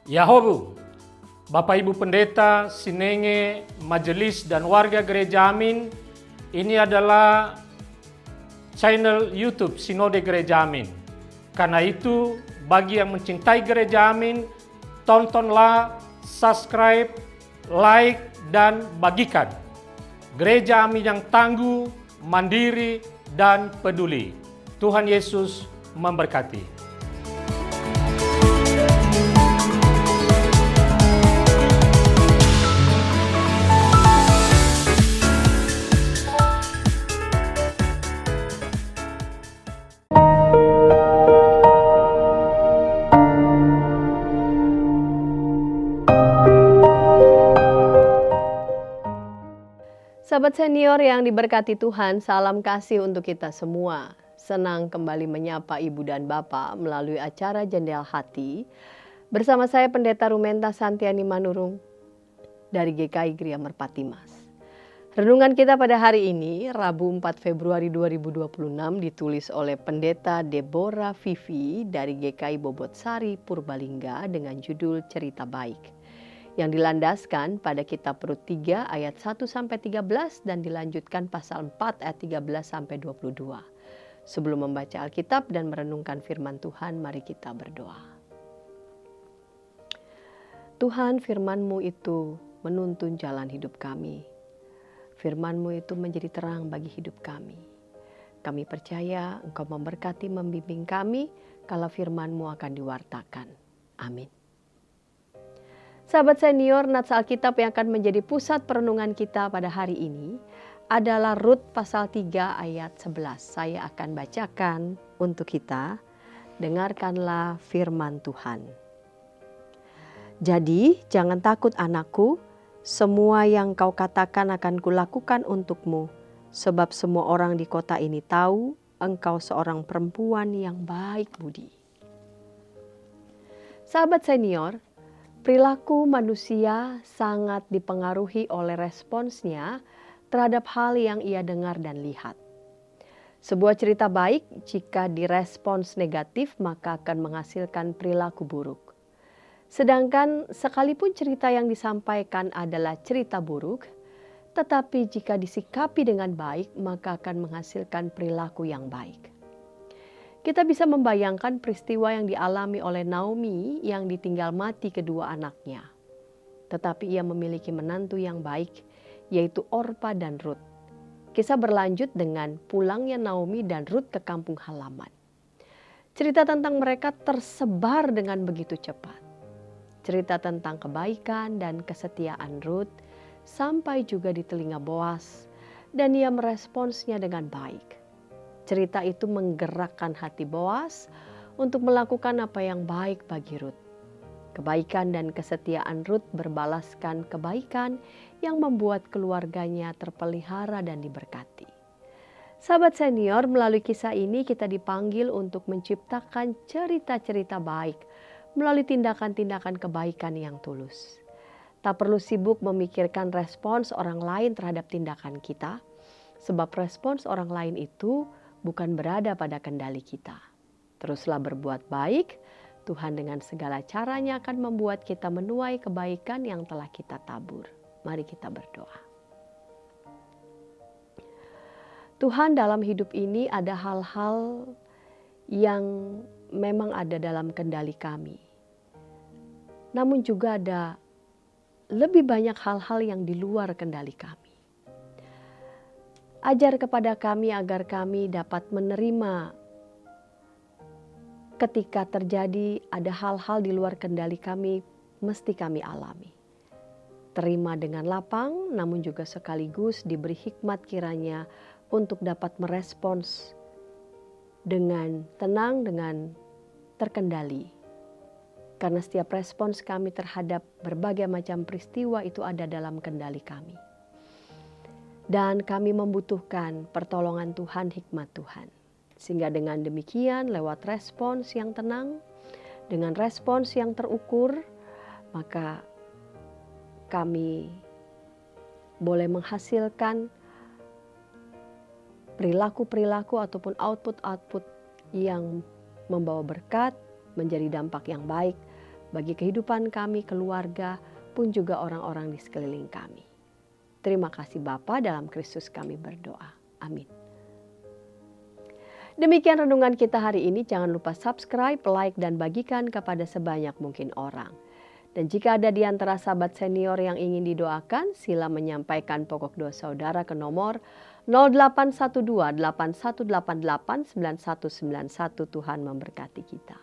Yahobu, Bapak Ibu Pendeta, Sinenge, Majelis dan warga Gereja Amin, ini adalah channel YouTube Sinode Gereja Amin. Karena itu, bagi yang mencintai Gereja Amin, tontonlah, subscribe, like, dan bagikan. Gereja Amin yang tangguh, mandiri, dan peduli. Tuhan Yesus memberkati. Sahabat senior yang diberkati Tuhan, salam kasih untuk kita semua. Senang kembali menyapa Ibu dan Bapak melalui acara Jendela Hati. Bersama saya Pendeta Rumenta Santiani Manurung dari GKI Gria Merpati Mas. Renungan kita pada hari ini, Rabu 4 Februari 2026, ditulis oleh Pendeta Deborah Vivi dari GKI Bobotsari Purbalingga dengan judul Cerita Baik, yang dilandaskan pada kitab Rut 3 ayat 1-13 dan dilanjutkan pasal 4 ayat 13-22. Sebelum membaca Alkitab dan merenungkan firman Tuhan, mari kita berdoa. Tuhan, firman-Mu itu menuntun jalan hidup kami. Firman-Mu itu menjadi terang bagi hidup kami. Kami percaya Engkau memberkati membimbing kami kalau firman-Mu akan diwartakan. Amin. Sahabat senior, nats Alkitab yang akan menjadi pusat perenungan kita pada hari ini adalah Rut pasal 3 ayat 11. Saya akan bacakan untuk kita. Dengarkanlah firman Tuhan. Jadi, jangan takut anakku, semua yang kau katakan akan kulakukan untukmu, sebab semua orang di kota ini tahu engkau seorang perempuan yang baik budi. Sahabat senior, perilaku manusia sangat dipengaruhi oleh responsnya terhadap hal yang ia dengar dan lihat. Sebuah cerita baik jika direspons negatif maka akan menghasilkan perilaku buruk. Sedangkan sekalipun cerita yang disampaikan adalah cerita buruk, tetapi jika disikapi dengan baik maka akan menghasilkan perilaku yang baik. Kita bisa membayangkan peristiwa yang dialami oleh Naomi yang ditinggal mati kedua anaknya. Tetapi ia memiliki menantu yang baik, yaitu Orpa dan Rut. Kisah berlanjut dengan pulangnya Naomi dan Rut ke kampung halaman. Cerita tentang mereka tersebar dengan begitu cepat. Cerita tentang kebaikan dan kesetiaan Rut sampai juga di telinga Boas, dan ia meresponsnya dengan baik. Cerita itu menggerakkan hati Boas untuk melakukan apa yang baik bagi Rut. Kebaikan dan kesetiaan Rut berbalaskan kebaikan yang membuat keluarganya terpelihara dan diberkati. Sahabat senior, melalui kisah ini kita dipanggil untuk menciptakan cerita-cerita baik melalui tindakan-tindakan kebaikan yang tulus. Tak perlu sibuk memikirkan respons orang lain terhadap tindakan kita, sebab respons orang lain itu bukan berada pada kendali kita. Teruslah berbuat baik, Tuhan dengan segala caranya akan membuat kita menuai kebaikan yang telah kita tabur. Mari kita berdoa. Tuhan, dalam hidup ini ada hal-hal yang memang ada dalam kendali kami. Namun juga ada lebih banyak hal-hal yang di luar kendali kami. Ajar kepada kami agar kami dapat menerima ketika terjadi ada hal-hal di luar kendali kami, mesti kami alami. Terima dengan lapang, namun juga sekaligus diberi hikmat kiranya untuk dapat merespons dengan tenang, dengan terkendali. Karena setiap respons kami terhadap berbagai macam peristiwa itu ada dalam kendali kami. Dan kami membutuhkan pertolongan Tuhan, hikmat Tuhan. Sehingga dengan demikian lewat respons yang tenang, dengan respons yang terukur, maka kami boleh menghasilkan perilaku-perilaku ataupun output-output yang membawa berkat, menjadi dampak yang baik bagi kehidupan kami, keluarga, pun juga orang-orang di sekeliling kami. Terima kasih Bapa, dalam Kristus kami berdoa. Amin. Demikian renungan kita hari ini. Jangan lupa subscribe, like, dan bagikan kepada sebanyak mungkin orang. Dan jika ada di antara sahabat senior yang ingin didoakan, sila menyampaikan pokok doa saudara ke nomor 0812 8188 9191. Tuhan memberkati kita.